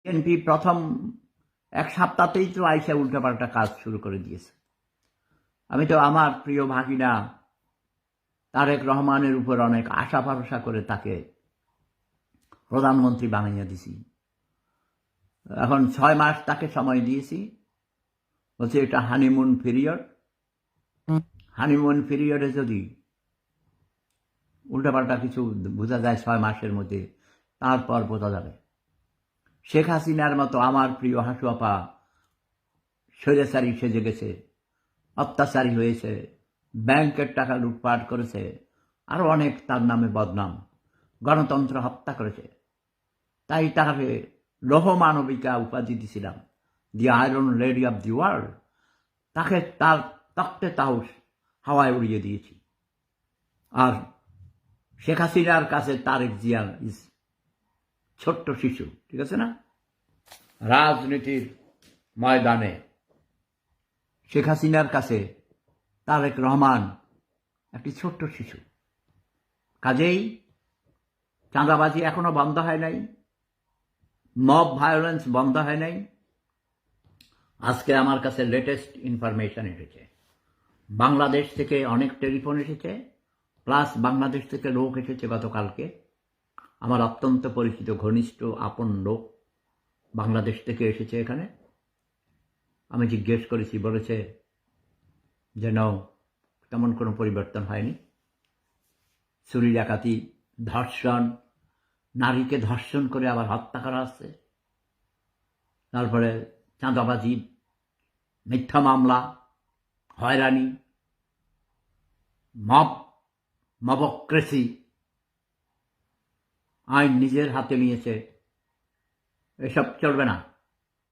BNP প্রথম এক সপ্তাহতেই তো আইসা উল্টাপাল্টা কাজ শুরু করে দিয়েছে। আমি তো আমার প্রিয় ভাগিনা তারেক রহমানের উপর অনেক আশা ভরসা করে তাকে প্রধানমন্ত্রী বানিয়ে দিছি। এখন 6 মাস তাকে সময় দিয়েছি, বলছে এটা হানিমুন পিরিয়ড। হানিমুন পিরিয়ডে যদি উল্টাপাল্টা কিছু বোঝা যায় 6 মাসের মধ্যে, তারপর বোঝা যাবে। শেখ হাসিনার মতো আমার প্রিয় হাসুয়াপা স্বৈরাচারী সেজে গেছে, অত্যাচারী হয়েছে, ব্যাংকের টাকা লুটপাট করেছে, আরও অনেক তার নামে বদনাম, গণতন্ত্র হত্যা করেছে। তাই তাকে লৌহ মানবিকা উপাধি দিয়েছিলাম, দি iron lady of the world. তাকে তার তক্তে তাউস হাওয়ায় উড়িয়ে দিয়েছি। আর শেখ হাসিনার কাছে তারেক জিয়া ইজ ছোট্ট শিশু, ঠিক আছে না? রাজনীতির ময়দানে শেখ হাসিনার কাছে তারেক রহমান একটি ছোট্ট শিশু। কাজেই চাঁদাবাজি এখনো বন্ধ হয় নাই, মব ভায়োলেন্স বন্ধ হয় নাই। আজকে আমার কাছে লেটেস্ট ইনফরমেশন এসেছে, বাংলাদেশ থেকে অনেক টেলিফোন এসেছে, প্লাস বাংলাদেশ থেকে লোক এসেছে গতকালকে। আমার অত্যন্ত পরিচিত ঘনিষ্ঠ আপন লোক বাংলাদেশ থেকে এসেছে এখানে। আমি জিজ্ঞেস করেছি, বলেছে যেন তেমন কোনো পরিবর্তন হয়নি। চুরি ডাকাতি, ধর্ষণ, নারীকে ধর্ষণ করে আবার হত্যা করা হচ্ছে, তারপরে চাঁদাবাজি, মিথ্যা মামলা, হয়রানি, মবক্রেসি, আইন নিজের হাতে নিয়েছে। এসব চলবে না।